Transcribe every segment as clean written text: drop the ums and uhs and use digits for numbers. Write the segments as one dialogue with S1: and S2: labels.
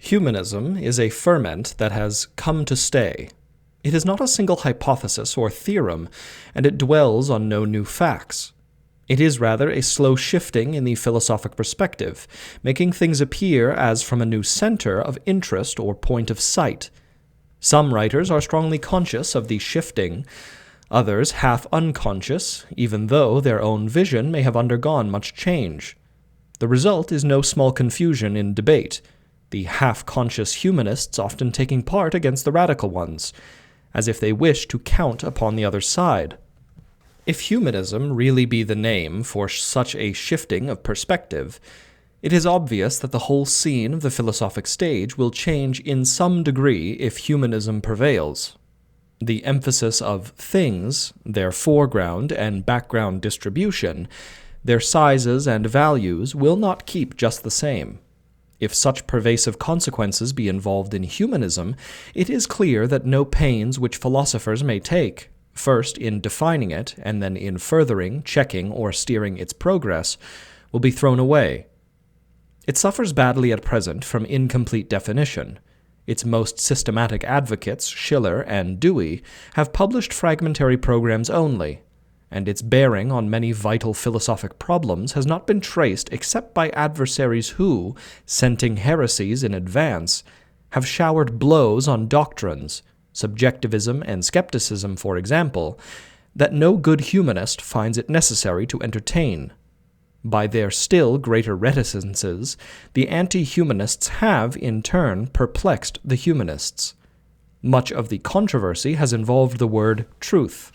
S1: Humanism is a ferment that has come to stay. It is not a single hypothesis or theorem, and it dwells on no new facts. It is rather a slow shifting in the philosophic perspective, making things appear as from a new center of interest or point of sight. Some writers are strongly conscious of the shifting, others half unconscious, even though their own vision may have undergone much change. The result is no small confusion in debate, the half-conscious humanists often taking part against the radical ones, as if they wish to count upon the other side. If humanism really be the name for such a shifting of perspective, it is obvious that the whole scene of the philosophic stage will change in some degree if humanism prevails. The emphasis of things, their foreground and background distribution, their sizes and values will not keep just the same. If such pervasive consequences be involved in humanism, it is clear that no pains which philosophers may take, first in defining it and then in furthering, checking, or steering its progress, will be thrown away. It suffers badly at present from incomplete definition. Its most systematic advocates, Schiller and Dewey, have published fragmentary programs only, and its bearing on many vital philosophic problems has not been traced except by adversaries who, scenting heresies in advance, have showered blows on doctrines, subjectivism and skepticism, for example, that no good humanist finds it necessary to entertain. By their still greater reticences, the anti-humanists have, in turn, perplexed the humanists. Much of the controversy has involved the word truth.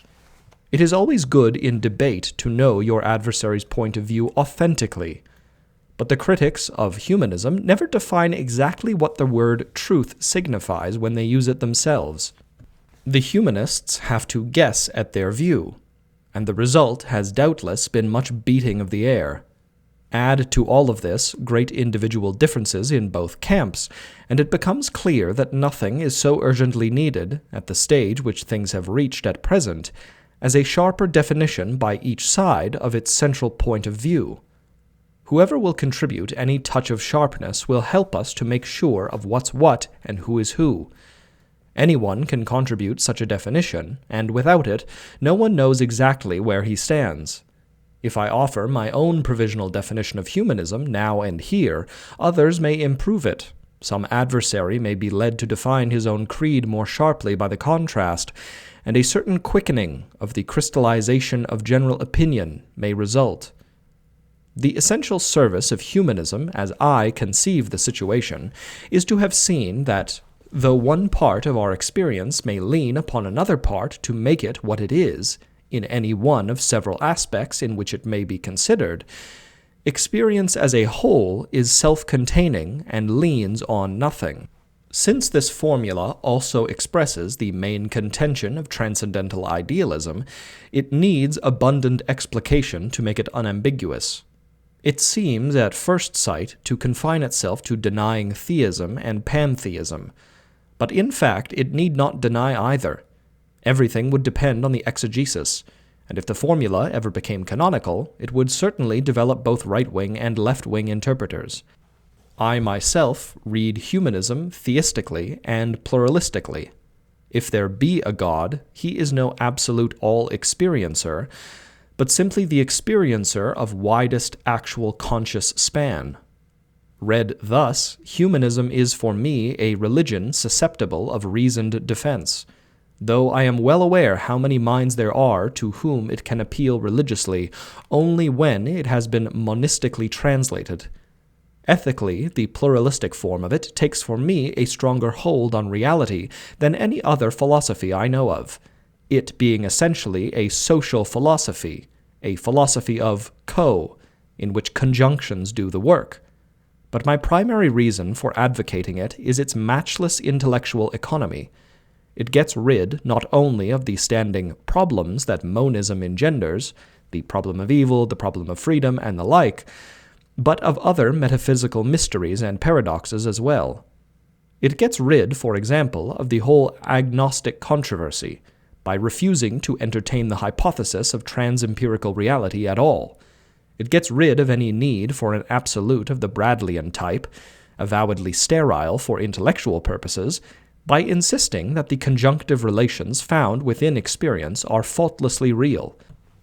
S1: It is always good in debate to know your adversary's point of view authentically, but the critics of humanism never define exactly what the word truth signifies when they use it themselves. The humanists have to guess at their view, and the result has doubtless been much beating of the air. Add to all of this great individual differences in both camps, and it becomes clear that nothing is so urgently needed, at the stage which things have reached at present, as a sharper definition by each side of its central point of view. Whoever will contribute any touch of sharpness will help us to make sure of what's what and who is who. Anyone can contribute such a definition, and without it, no one knows exactly where he stands. If I offer my own provisional definition of humanism now and here, others may improve it. Some adversary may be led to define his own creed more sharply by the contrast, and a certain quickening of the crystallization of general opinion may result. The essential service of humanism, as I conceive the situation, is to have seen that, though one part of our experience may lean upon another part to make it what it is, in any one of several aspects in which it may be considered, experience as a whole is self-containing and leans on nothing. Since this formula also expresses the main contention of transcendental idealism, it needs abundant explication to make it unambiguous. It seems at first sight to confine itself to denying theism and pantheism, but in fact it need not deny either. Everything would depend on the exegesis, and if the formula ever became canonical, it would certainly develop both right-wing and left-wing interpreters. I myself read humanism theistically and pluralistically. If there be a God, he is no absolute all-experiencer, but simply the experiencer of widest actual conscious span. Read thus, humanism is for me a religion susceptible of reasoned defense, though I am well aware how many minds there are to whom it can appeal religiously only when it has been monistically translated. Ethically, the pluralistic form of it takes for me a stronger hold on reality than any other philosophy I know of, it being essentially a social philosophy, a philosophy of in which conjunctions do the work. But my primary reason for advocating it is its matchless intellectual economy. It gets rid not only of the standing problems that monism engenders, the problem of evil, the problem of freedom, and the like, but of other metaphysical mysteries and paradoxes as well. It gets rid, for example, of the whole agnostic controversy, by refusing to entertain the hypothesis of trans-empirical reality at all. It gets rid of any need for an absolute of the Bradleyan type, avowedly sterile for intellectual purposes, by insisting that the conjunctive relations found within experience are faultlessly real.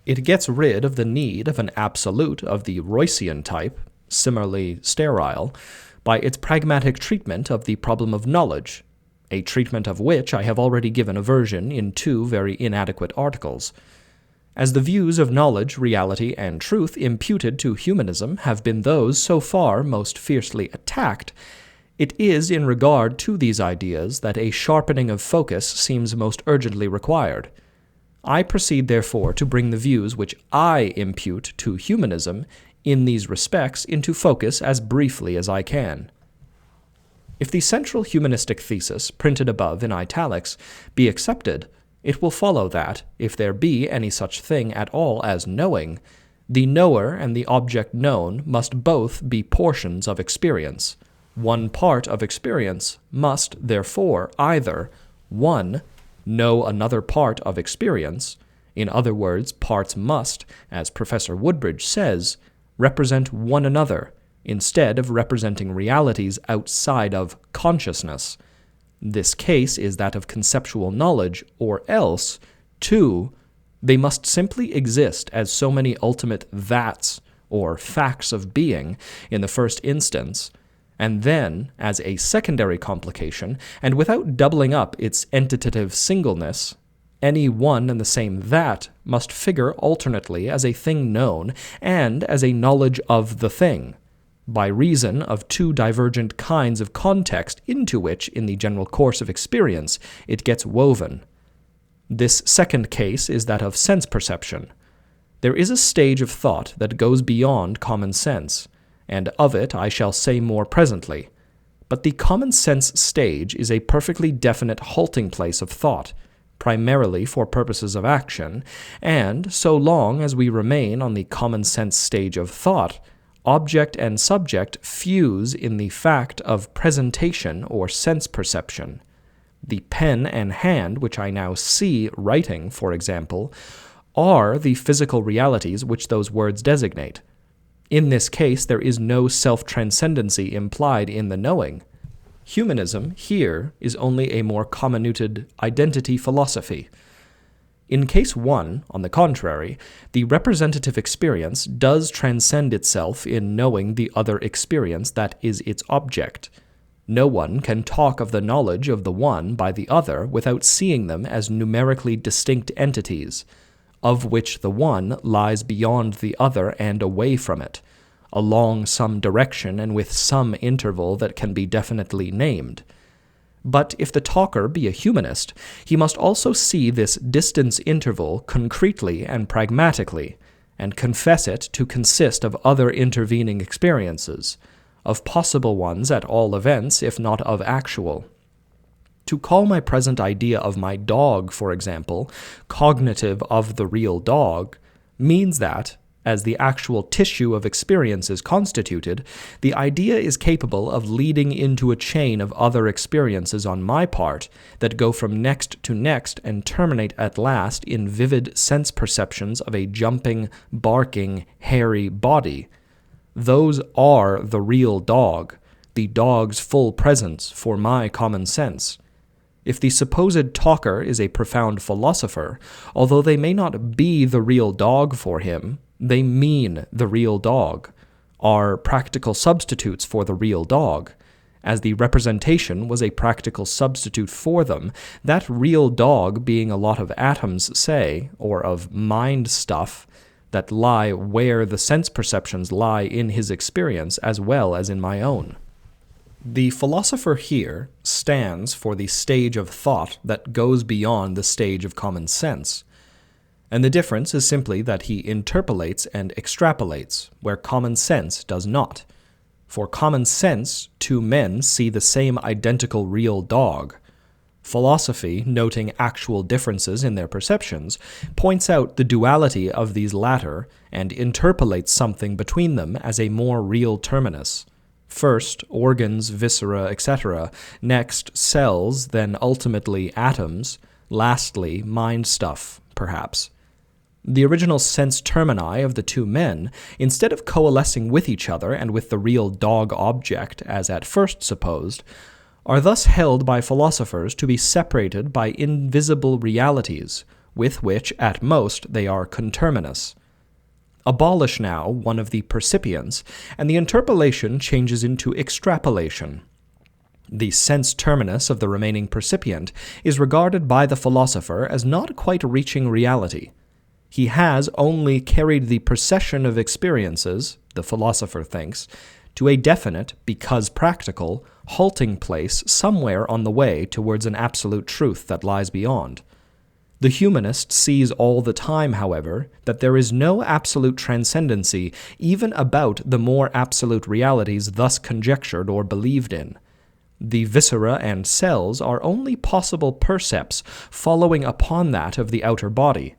S1: It gets rid of the need of an absolute of the Roycian type, similarly sterile, by its pragmatic treatment of the problem of knowledge, a treatment of which I have already given a version in 2 very inadequate articles. As the views of knowledge, reality, and truth imputed to humanism have been those so far most fiercely attacked, it is in regard to these ideas that a sharpening of focus seems most urgently required. I proceed therefore to bring the views which I impute to humanism in these respects into focus as briefly as I can. If the central humanistic thesis, printed above in italics, be accepted, it will follow that, if there be any such thing at all as knowing, the knower and the object known must both be portions of experience. One part of experience must, therefore, either 1. Know another part of experience, in other words, parts must, as Professor Woodbridge says, represent one another, instead of representing realities outside of consciousness. This case is that of conceptual knowledge, or else, 2. They must simply exist as so many ultimate that's, or facts of being, in the first instance, and then, as a secondary complication, and without doubling up its entitative singleness, any one and the same that must figure alternately as a thing known and as a knowledge of the thing, by reason of 2 divergent kinds of context into which, in the general course of experience, it gets woven. This second case is that of sense perception. There is a stage of thought that goes beyond common sense, and of it I shall say more presently. But the common sense stage is a perfectly definite halting place of thought, primarily for purposes of action, and so long as we remain on the common sense stage of thought, object and subject fuse in the fact of presentation or sense perception. The pen and hand which I now see writing, for example, are the physical realities which those words designate. In this case, there is no self-transcendency implied in the knowing. Humanism here is only a more comminuted identity philosophy. In case 1, on the contrary, the representative experience does transcend itself in knowing the other experience that is its object. No one can talk of the knowledge of the one by the other without seeing them as numerically distinct entities, of which the one lies beyond the other and away from it, along some direction and with some interval that can be definitely named. But if the talker be a humanist, he must also see this distance interval concretely and pragmatically, and confess it to consist of other intervening experiences, of possible ones at all events, if not of actual. To call my present idea of my dog, for example, cognitive of the real dog, means that, as the actual tissue of experience is constituted, the idea is capable of leading into a chain of other experiences on my part that go from next to next and terminate at last in vivid sense perceptions of a jumping, barking, hairy body. Those are the real dog, the dog's full presence for my common sense. If the supposed talker is a profound philosopher, although they may not be the real dog for him, they mean the real dog, are practical substitutes for the real dog. As the representation was a practical substitute for them, that real dog being a lot of atoms, say, or of mind stuff, that lie where the sense perceptions lie in his experience as well as in my own. The philosopher here stands for the stage of thought that goes beyond the stage of common sense, and the difference is simply that he interpolates and extrapolates, where common sense does not. For common sense, 2 men see the same identical real dog. Philosophy, noting actual differences in their perceptions, points out the duality of these latter and interpolates something between them as a more real terminus. First, organs, viscera, etc., next, cells, then ultimately atoms, lastly, mind stuff, perhaps. The original sense termini of the two men, instead of coalescing with each other and with the real dog object, as at first supposed, are thus held by philosophers to be separated by invisible realities, with which, at most, they are conterminous. Abolish now one of the percipients, and the interpolation changes into extrapolation. The sense terminus of the remaining percipient is regarded by the philosopher as not quite reaching reality. He has only carried the procession of experiences, the philosopher thinks, to a definite, because practical, halting place somewhere on the way towards an absolute truth that lies beyond. The humanist sees all the time, however, that there is no absolute transcendency even about the more absolute realities thus conjectured or believed in. The viscera and cells are only possible percepts following upon that of the outer body.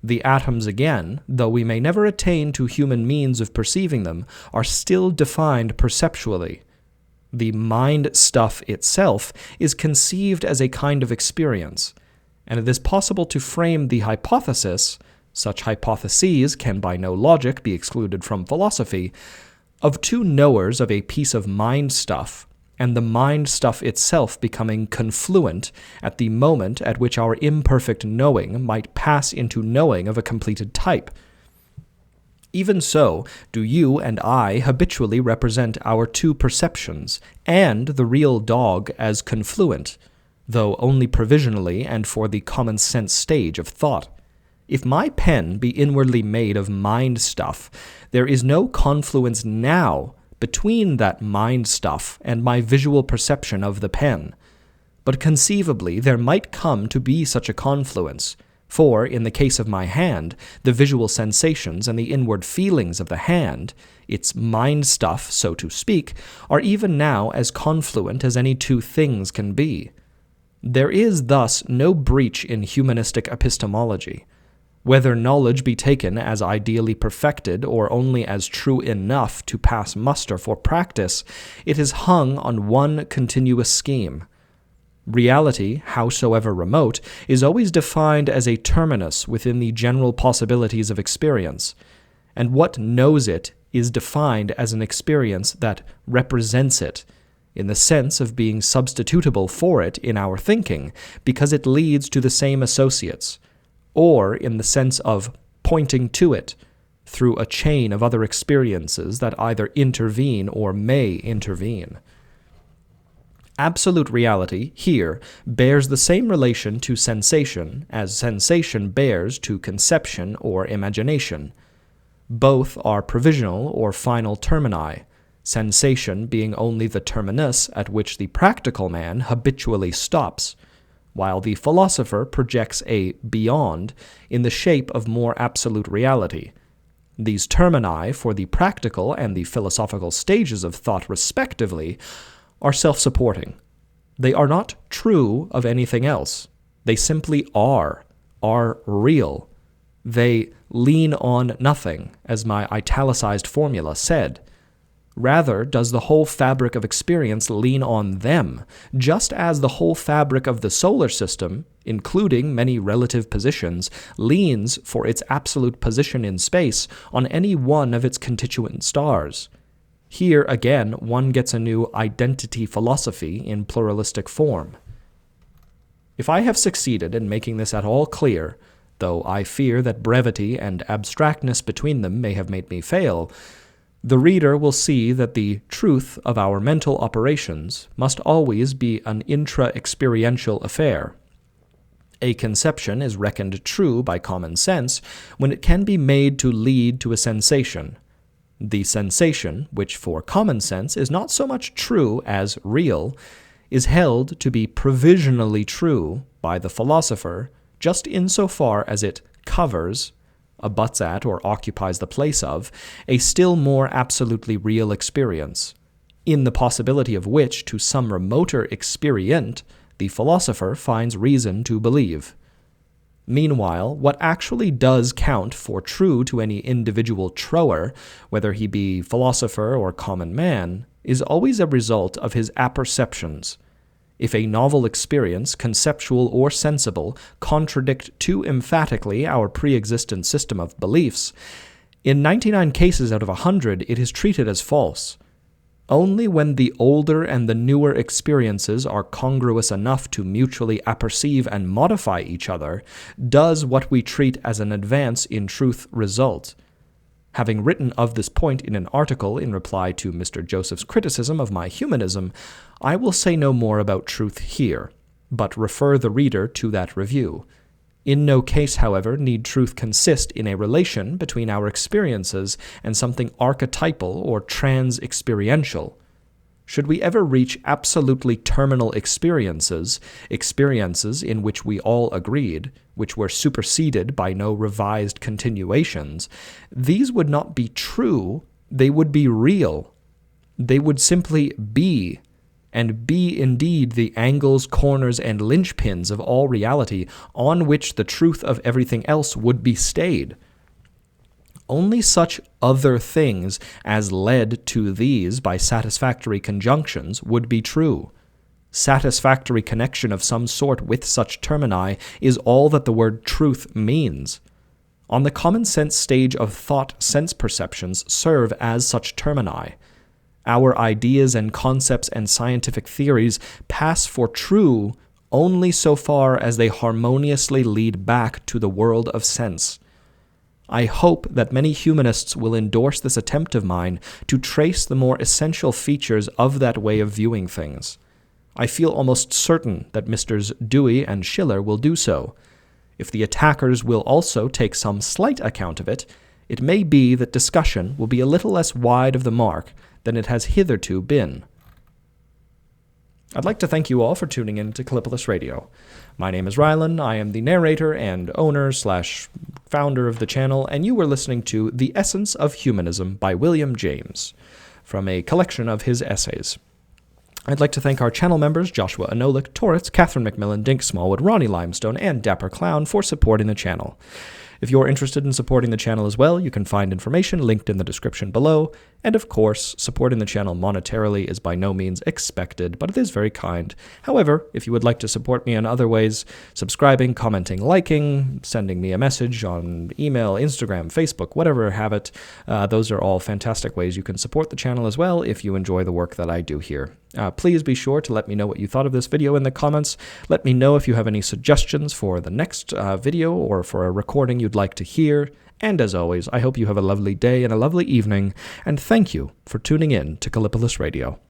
S1: The atoms again, though we may never attain to human means of perceiving them, are still defined perceptually. The mind stuff itself is conceived as a kind of experience, and it is possible to frame the hypothesis, such hypotheses can by no logic be excluded from philosophy, of two knowers of a piece of mind stuff, and the mind stuff itself becoming confluent at the moment at which our imperfect knowing might pass into knowing of a completed type. Even so, do you and I habitually represent our two perceptions and the real dog as confluent, though only provisionally and for the common sense stage of thought. If my pen be inwardly made of mind stuff, there is no confluence now between that mind stuff and my visual perception of the pen. But conceivably there might come to be such a confluence, for in the case of my hand, the visual sensations and the inward feelings of the hand, its mind stuff, so to speak, are even now as confluent as any two things can be. There is thus no breach in humanistic epistemology. Whether knowledge be taken as ideally perfected or only as true enough to pass muster for practice, it is hung on one continuous scheme. Reality, howsoever remote, is always defined as a terminus within the general possibilities of experience, and what knows it is defined as an experience that represents it, in the sense of being substitutable for it in our thinking, because it leads to the same associates, or in the sense of pointing to it, through a chain of other experiences that either intervene or may intervene. Absolute reality, here, bears the same relation to sensation as sensation bears to conception or imagination. Both are provisional or final termini, sensation being only the terminus at which the practical man habitually stops, while the philosopher projects a beyond in the shape of more absolute reality. These termini for the practical and the philosophical stages of thought respectively are self-supporting. They are not true of anything else. They simply are real. They lean on nothing, as my italicized formula said. Rather does the whole fabric of experience lean on them, just as the whole fabric of the solar system, including many relative positions, leans for its absolute position in space on any one of its constituent stars. Here, again, one gets a new identity philosophy in pluralistic form. If I have succeeded in making this at all clear, though I fear that brevity and abstractness between them may have made me fail, the reader will see that the truth of our mental operations must always be an intra-experiential affair. A conception is reckoned true by common sense when it can be made to lead to a sensation. The sensation, which for common sense is not so much true as real, is held to be provisionally true by the philosopher just insofar as it covers, abuts at, or occupies the place of, a still more absolutely real experience, in the possibility of which, to some remoter experient, the philosopher finds reason to believe. Meanwhile, what actually does count for true to any individual trower, whether he be philosopher or common man, is always a result of his apperceptions. If a novel experience, conceptual or sensible, contradict too emphatically our pre-existent system of beliefs, in 99 cases out of 100 it is treated as false. Only when the older and the newer experiences are congruous enough to mutually apperceive and modify each other does what we treat as an advance in truth result. Having written of this point in an article in reply to Mr. Joseph's criticism of my humanism, I will say no more about truth here, but refer the reader to that review. In no case, however, need truth consist in a relation between our experiences and something archetypal or trans-experiential. Should we ever reach absolutely terminal experiences in which we all agreed, which were superseded by no revised continuations, these would not be true, they would be real. They would simply be, and be indeed the angles, corners, and linchpins of all reality on which the truth of everything else would be stayed. Only such other things as led to these by satisfactory conjunctions would be true. Satisfactory connection of some sort with such termini is all that the word truth means. On the common sense stage of thought, sense perceptions serve as such termini. Our ideas and concepts and scientific theories pass for true only so far as they harmoniously lead back to the world of sense. I hope that many humanists will endorse this attempt of mine to trace the more essential features of that way of viewing things. I feel almost certain that Messrs. Dewey and Schiller will do so. If the attackers will also take some slight account of it, it may be that discussion will be a little less wide of the mark than it has hitherto been. I'd like to thank you all for tuning in to Kallipolis Radio. My name is Rylan, I am the narrator and owner/founder of the channel, and you were listening to The Essence of Humanism by William James, from a collection of his essays. I'd like to thank our channel members Joshua Anolik, Torrance, Catherine McMillan, Dink Smallwood, Ronnie Limestone, and Dapper Clown for supporting the channel. If you're interested in supporting the channel as well, you can find information linked in the description below, and of course, supporting the channel monetarily is by no means expected, but it is very kind. However, if you would like to support me in other ways, subscribing, commenting, liking, sending me a message on email, Instagram, Facebook, whatever have it, those are all fantastic ways you can support the channel as well if you enjoy the work that I do here. Please be sure to let me know what you thought of this video in the comments. Let me know if you have any suggestions for the next video or for a recording you'd like to hear. And as always, I hope you have a lovely day and a lovely evening, and thank you for tuning in to Kallipolis Radio.